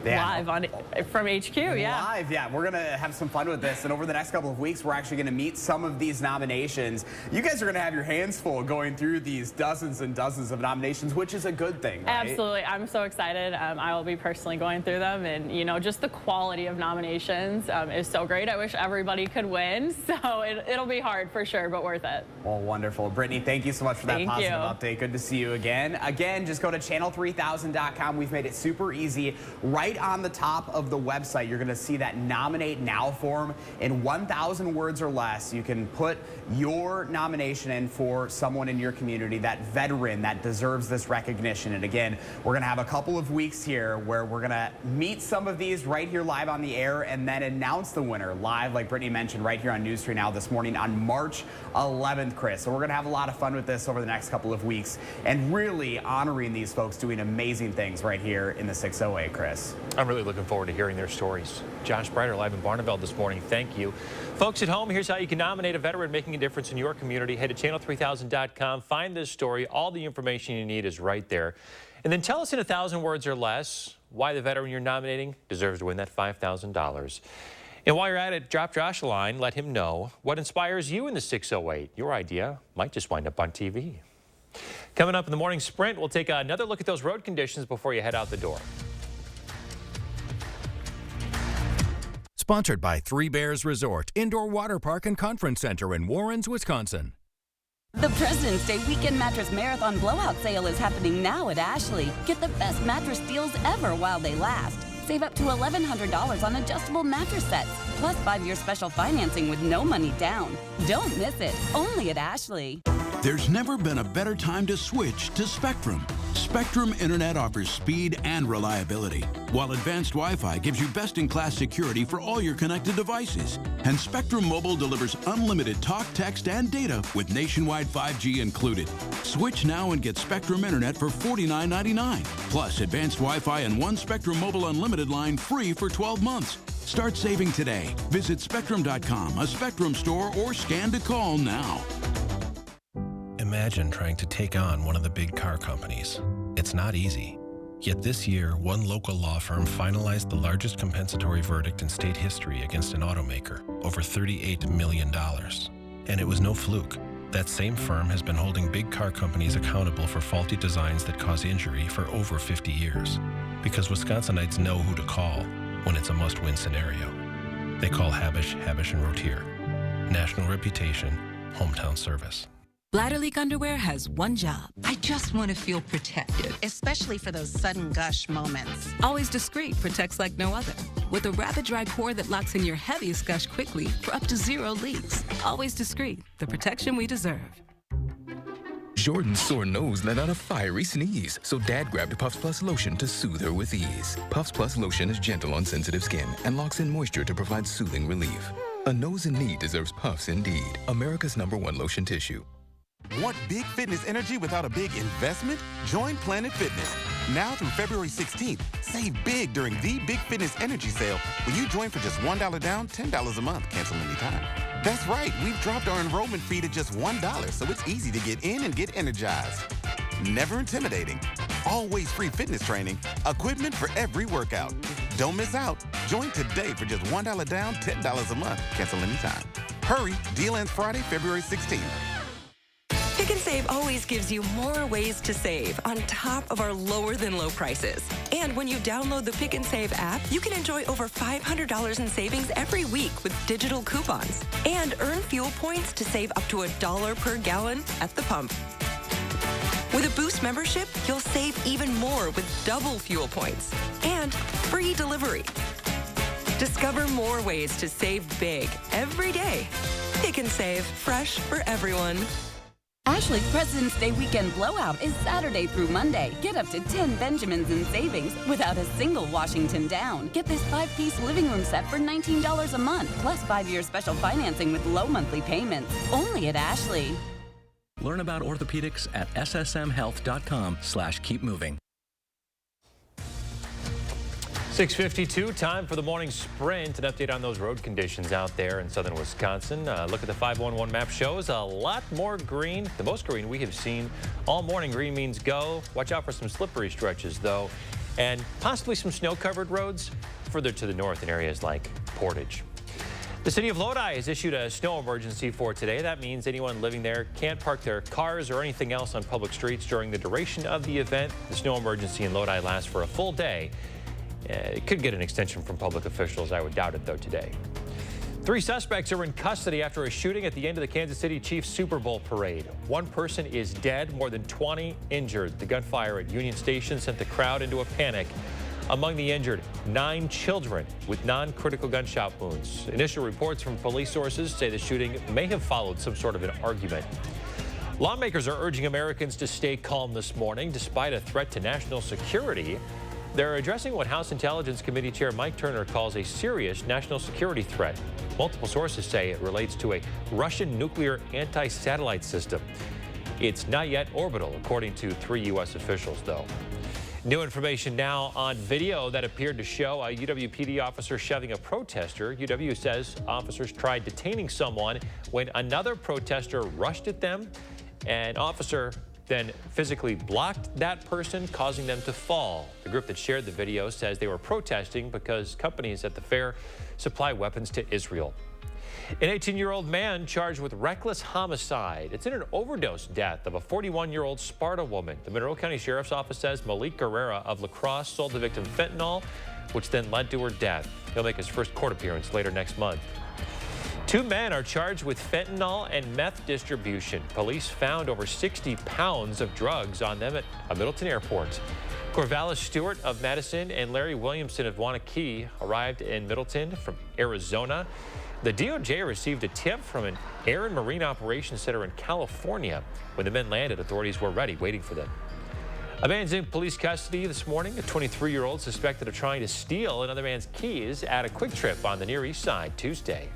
live from HQ, yeah. Live, yeah. We're going to have some fun with this. And over the next couple of weeks, we're actually going to meet some of these nominations. You guys are going to have your hands full going through these dozens and dozens of nominations, which is a good thing, right? Absolutely. I'm so excited. I will be personally going through them. And, you know, just the quality of nominations is so great. I wish everybody could win. So it'll be hard for sure, but worth it. Well, wonderful. Brittany, thank you so much for that positive update. Good to see you again. Again, just go to channel3000.com. We've made it super easy. Right on the top of the website, you're going to see that Nominate Now form. In 1,000 words or less, you can put your nomination in for someone in your community, that veteran that deserves this recognition. And again, we're going to have a couple of weeks here where we're going to meet some of these right here live on the air and then announce the winner live, like Brittany mentioned, right here on News 3 Now this morning on March 11th, Chris. So we're going to have a lot of fun with this over the next couple of weeks and really honoring these folks doing amazing things right here in the 608, Chris. I'm really looking forward to hearing their stories. Josh Breiter live in Barneveld this morning. Thank you. Folks at home, here's how you can nominate a veteran making a difference in your community. Head to channel3000.com, find this story. All the information you need is right there. And then tell us in 1,000 words or less why the veteran you're nominating deserves to win that $5,000. And while you're at it, drop Josh a line. Let him know what inspires you in the 608. Your idea might just wind up on TV. Coming up in the morning sprint, we'll take another look at those road conditions before you head out the door. Sponsored by Three Bears Resort, Indoor Water Park and Conference Center in Warrens, Wisconsin. The President's Day Weekend Mattress Marathon Blowout Sale is happening now at Ashley. Get the best mattress deals ever while they last. Save up to $1,100 on adjustable mattress sets, plus 5-year special financing with no money down. Don't miss it, only at Ashley. There's never been a better time to switch to Spectrum. Spectrum Internet offers speed and reliability, while advanced Wi-Fi gives you best-in-class security for all your connected devices. And Spectrum Mobile delivers unlimited talk, text, and data with nationwide 5G included. Switch now and get Spectrum Internet for $49.99, plus advanced Wi-Fi and one Spectrum Mobile Unlimited line free for 12 months. Start saving today. Visit Spectrum.com, a Spectrum store, or scan to call now. Imagine trying to take on one of the big car companies. It's not easy. Yet this year, one local law firm finalized the largest compensatory verdict in state history against an automaker, over $38 million. And it was no fluke. That same firm has been holding big car companies accountable for faulty designs that cause injury for over 50 years. Because Wisconsinites know who to call when it's a must-win scenario. They call Habish, Habish & Rotier. National reputation, hometown service. Bladder leak underwear has one job. I just want to feel protected, especially for those sudden gush moments. Always Discreet protects like no other. With a rapid dry core that locks in your heaviest gush quickly for up to 0 leaks. Always Discreet, the protection we deserve. Jordan's sore nose let out a fiery sneeze, so Dad grabbed Puffs Plus lotion to soothe her with ease. Puffs Plus lotion is gentle on sensitive skin and locks in moisture to provide soothing relief. A nose in need deserves Puffs indeed. America's #1 lotion tissue. Want big fitness energy without a big investment? Join Planet Fitness. Now through February 16th, save big during the Big Fitness Energy Sale when you join for just $1 down, $10 a month. Cancel anytime. That's right, we've dropped our enrollment fee to just $1, so it's easy to get in and get energized. Never intimidating. Always free fitness training. Equipment for every workout. Don't miss out. Join today for just $1 down, $10 a month. Cancel anytime. Hurry, deal ends Friday, February 16th. Pick and Save always gives you more ways to save on top of our lower than low prices. And when you download the Pick and Save app, you can enjoy over $500 in savings every week with digital coupons and earn fuel points to save up to $1 per gallon at the pump. With a Boost membership, you'll save even more with double fuel points and free delivery. Discover more ways to save big every day. Pick and Save, fresh for everyone. Ashley President's Day Weekend Blowout is Saturday through Monday. Get up to 10 Benjamins in savings without a single Washington down. Get this 5-piece living room set for $19 a month, plus 5-year special financing with low monthly payments. Only at Ashley. Learn about orthopedics at ssmhealth.com/keepmoving. 6:52, time for the morning sprint. An update on those road conditions out there in southern Wisconsin. Look at the 511 map shows a lot more green, the most green we have seen all morning. Green means go. Watch out for some slippery stretches, though. and possibly some snow-covered roads further to the north in areas like Portage. The city of Lodi has issued a snow emergency for today. That means anyone living there can't park their cars or anything else on public streets during the duration of the event. The snow emergency in Lodi lasts for a full day. It could get an extension from public officials. I would doubt it, though, today. 3 suspects are in custody after a shooting at the end of the Kansas City Chiefs Super Bowl parade. 1 person is dead, more than 20 injured. The gunfire at Union Station sent the crowd into a panic. Among the injured, 9 children with non-critical gunshot wounds. Initial reports from police sources say the shooting may have followed some sort of an argument. Lawmakers are urging Americans to stay calm this morning despite a threat to national security. They're addressing what House Intelligence Committee Chair Mike Turner calls a serious national security threat. Multiple sources say it relates to a Russian nuclear anti-satellite system. It's not yet orbital, according to 3 U.S. officials, though. New information now on video that appeared to show a UWPD officer shoving a protester. UW says officers tried detaining someone when another protester rushed at them. An officer then physically blocked that person, causing them to fall. The group that shared the video says they were protesting because companies at the fair supply weapons to Israel. An 18-year-old man charged with reckless homicide. It's in an overdose death of a 41-year-old Sparta woman. The Monroe County Sheriff's Office says Malik Guerrera of La Crosse sold the victim fentanyl, which then led to her death. He'll make his first court appearance later next month. 2 men are charged with fentanyl and meth distribution. Police found over 60 pounds of drugs on them at a Middleton airport. Corvallis Stewart of Madison and Larry Williamson of Wanakee arrived in Middleton from Arizona. The DOJ received a tip from an Air and Marine Operations Center in California. When the men landed, authorities were ready, waiting for them. A man's in police custody this morning. A 23-year-old suspected of trying to steal another man's keys at a Quick Trip on the Near East Side Tuesday.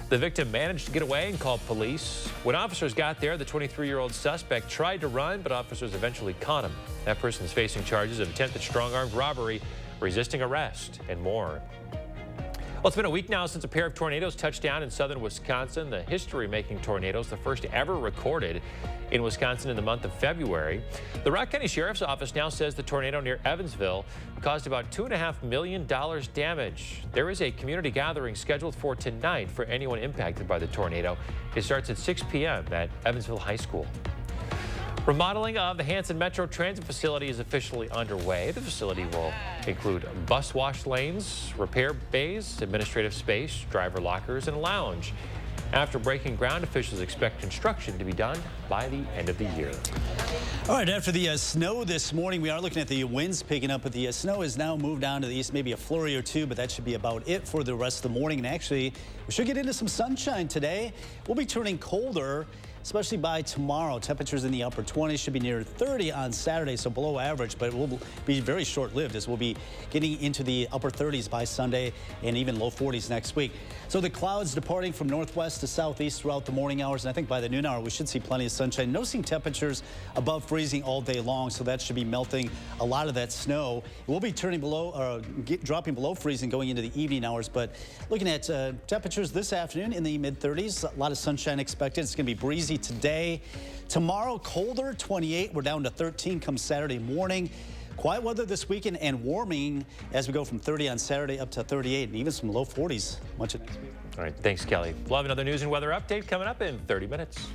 The victim managed to get away and called police. When officers got there, the 23-year-old suspect tried to run, but officers eventually caught him. That person is facing charges of attempted strong-armed robbery, resisting arrest, and more. Well, it's been a week now since a pair of tornadoes touched down in southern Wisconsin. The history-making tornadoes, the first ever recorded in Wisconsin in the month of February. The Rock County Sheriff's Office now says the tornado near Evansville caused about $2.5 million damage. There is a community gathering scheduled for tonight for anyone impacted by the tornado. It starts at 6 p.m. at Evansville High School. Remodeling of the Hanson Metro Transit facility is officially underway. The facility will include bus wash lanes, repair bays, administrative space, driver lockers, and a lounge. After breaking ground, officials expect construction to be done by the end of the year. All right, after the snow this morning, we are looking at the winds picking up, but the snow has now moved down to the east, maybe a flurry or 2, but that should be about it for the rest of the morning. And actually, we should get into some sunshine today. We'll be turning colder, especially by tomorrow. Temperatures in the upper 20s, should be near 30 on Saturday, so below average, but it will be very short-lived as we'll be getting into the upper 30s by Sunday and even low 40s next week. So the clouds departing from northwest to southeast throughout the morning hours, and I think by the noon hour we should see plenty of sunshine. Noticing temperatures above freezing all day long, so that should be melting a lot of that snow. It will be turning below, dropping below freezing going into the evening hours, but looking at temperatures this afternoon in the mid-30s, a lot of sunshine expected. It's going to be breezy today. Tomorrow, colder, 28. We're down to 13 come Saturday morning. Quiet weather this weekend and warming as we go from 30 on Saturday up to 38 and even some low 40s much of next week. All right, thanks, Kelly. We'll have another news and weather update coming up in 30 minutes.